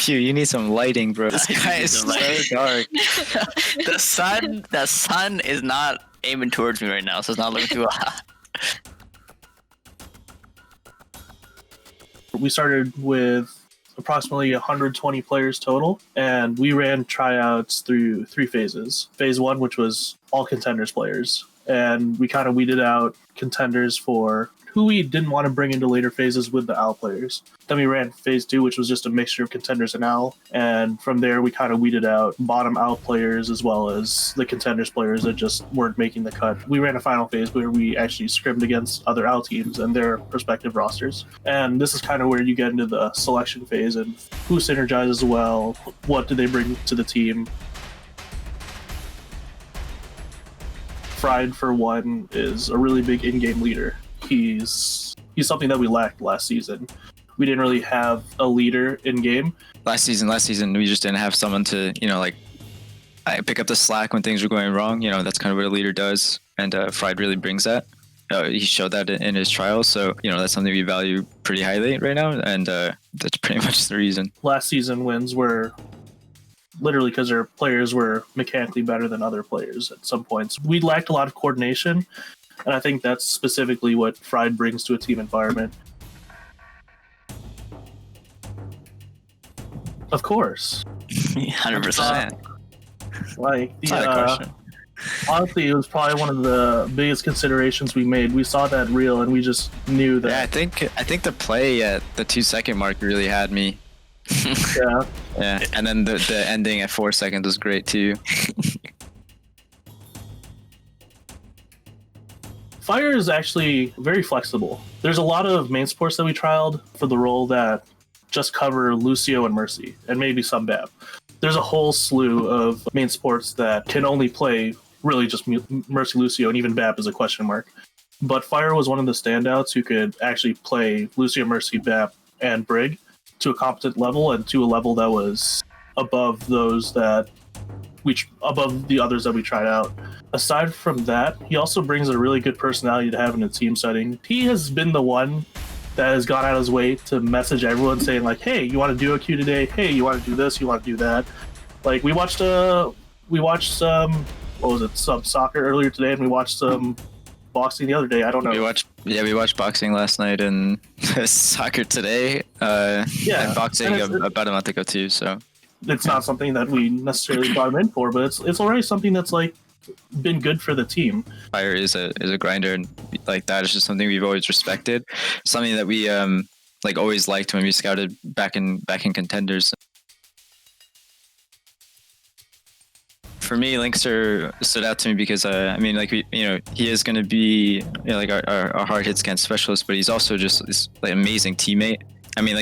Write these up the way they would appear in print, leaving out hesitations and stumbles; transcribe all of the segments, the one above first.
You need some lighting, bro. This guy is so dark. The sun is not aiming towards me right now, so it's not looking too hot. We started with approximately 120 players total, and we ran tryouts through 3 phases. Phase 1, which was all contenders players, and we kind of weeded out contenders for who we didn't want to bring into later phases with the OWL players. Then we ran phase 2, which was just a mixture of contenders and OWL, and from there we kind of weeded out bottom OWL players as well as the contenders players that just weren't making the cut. We ran a final phase where we actually scrimmed against other OWL teams and their respective rosters. And this is kind of where you get into the selection phase and who synergizes well, what do they bring to the team. Fried, for one, is a really big in-game leader. He's something that we lacked last season. We didn't really have a leader in game. Last season, we just didn't have someone to, pick up the slack when things were going wrong. That's kind of what a leader does, and Fried really brings that. He showed that in his trials, so that's something we value pretty highly right now, and that's pretty much the reason. Last season wins were literally because their players were mechanically better than other players at some points. We lacked a lot of coordination, and I think that's specifically what Fried brings to a team environment. Of course. 100%. Honestly, it was probably one of the biggest considerations we made. We saw that reel, and we just knew that. Yeah, I think the play at the 2-second mark really had me. Yeah. Yeah, and then the ending at 4 seconds was great too. Fire is actually very flexible. There's a lot of main sports that we trialed for the role that just cover Lucio and Mercy, and maybe some Bab. There's a whole slew of main sports that can only play really just Mercy, Lucio, and even Bab is a question mark. But Fire was one of the standouts who could actually play Lucio, Mercy, Bab, and Brig to a competent level, and to a level that was above the others that we tried out. Aside from that, he also brings a really good personality to have in a team setting. He has been the one that has gone out of his way to message everyone saying like, hey, you want to do a queue today? Hey, you want to do this? You want to do that? Like we watched some soccer earlier today, and we watched some boxing the other day. I don't know. We watched boxing last night and soccer today. And boxing about a month ago too. So it's not something that we necessarily brought him in for, but it's already something that's like been good for the team. Fire is a grinder, and like that is just something we've always respected. Something that we always liked when we scouted back in contenders. For me, Linkster stood out to me because he is going to be our hard hit scan specialist, but he's also just this amazing teammate. I mean,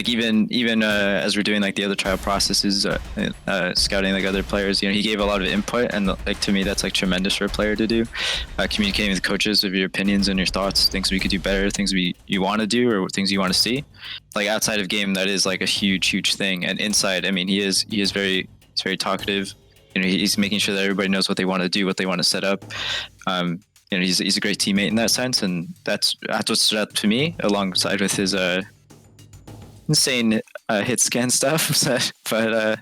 even as we're doing the other trial processes, scouting other players, he gave a lot of input, and to me that's tremendous for a player to do. Communicating with coaches of your opinions and your thoughts, things we could do better, things you want to do, or things you want to see. Outside of game, that is a huge thing, and inside, I mean, he's very talkative. He's making sure that everybody knows what they want to do, what they want to set up. He's a great teammate in that sense, and that's what stood out to me, alongside with his insane hit scan stuff. But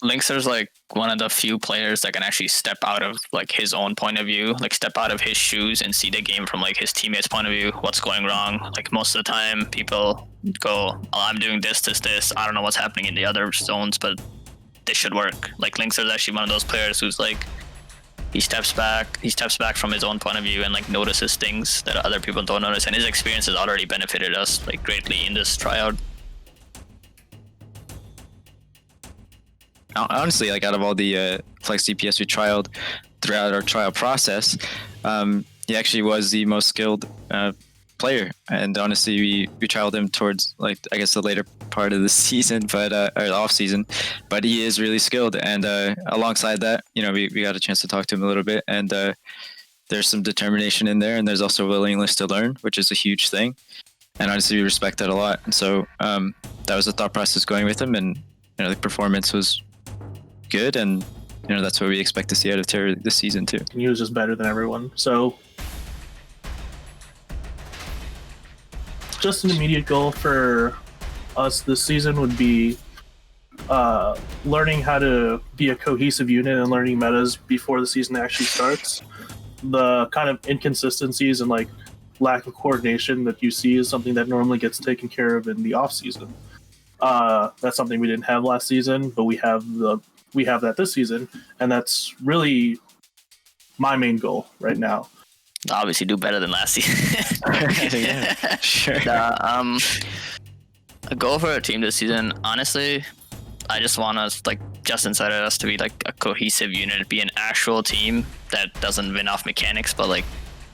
Linkster's one of the few players that can actually step out of his own point of view, step out of his shoes and see the game from his teammates' point of view. What's going wrong? Most of the time, people go, "Oh, I'm doing this. I don't know what's happening in the other zones, but this should work." Linkster's actually one of those players who's he steps back from his own point of view and notices things that other people don't notice, and his experience has already benefited us greatly in this tryout. Honestly, out of all the flex DPS we trialed throughout our trial process, he actually was the most skilled player, and honestly we trialed him towards the later part of the season, but or off season, but he is really skilled, and alongside that, we got a chance to talk to him a little bit, and there's some determination in there, and there's also willingness to learn, which is a huge thing, and honestly we respect that a lot. And so that was the thought process going with him, and the performance was good, and that's what we expect to see out of Terror this season too. He was just better than everyone. So just an immediate goal for us this season would be learning how to be a cohesive unit and learning metas before the season actually starts. The kind of inconsistencies and like lack of coordination that you see is something that normally gets taken care of in the off season. That's something we didn't have last season, but we have that this season, and that's really my main goal right now. Obviously, do better than last season. Yeah, sure. A goal for our team this season, honestly, I just want us, like Justin said, us to be like a cohesive unit, be an actual team that doesn't win off mechanics, but like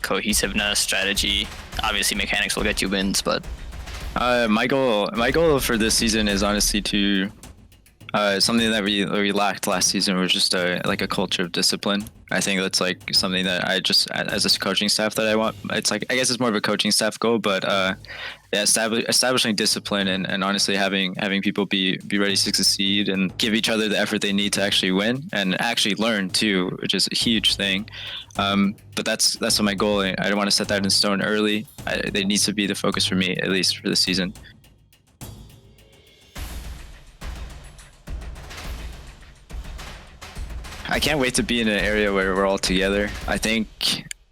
cohesiveness, strategy. Obviously, mechanics will get you wins, but my goal for this season is honestly to something that we lacked last season was just like a culture of discipline. I think that's like something that I just, as a coaching staff, that I want. It's like, I guess it's more of a coaching staff goal, but yeah, establishing discipline and honestly having people be ready to succeed and give each other the effort they need to actually win and actually learn too, which is a huge thing. But that's what my goal. I don't want to set that in stone early. It needs to be the focus for me, at least for the season. I can't wait to be in an area where we're all together. I think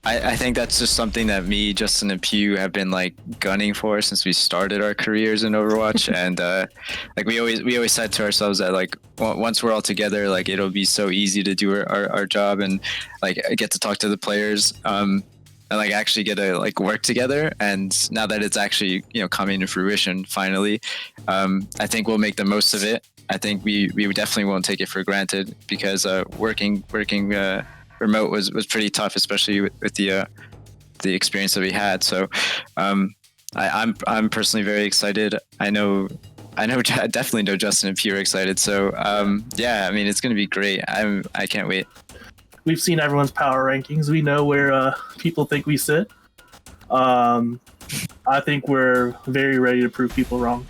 that's just something that me, Justin, and Pew have been like gunning for since we started our careers in Overwatch. And like we always said to ourselves that like once we're all together, like it'll be so easy to do our job and like get to talk to the players and like actually get to like work together. And now that it's actually, you know, coming to fruition finally, I think we'll make the most of it. I think we definitely won't take it for granted because working remote was pretty tough, especially with the experience that we had. So I'm personally very excited. I definitely know Justin and Pew are excited. So yeah, I mean it's gonna be great. I can't wait. We've seen everyone's power rankings. We know where people think we sit. I think we're very ready to prove people wrong.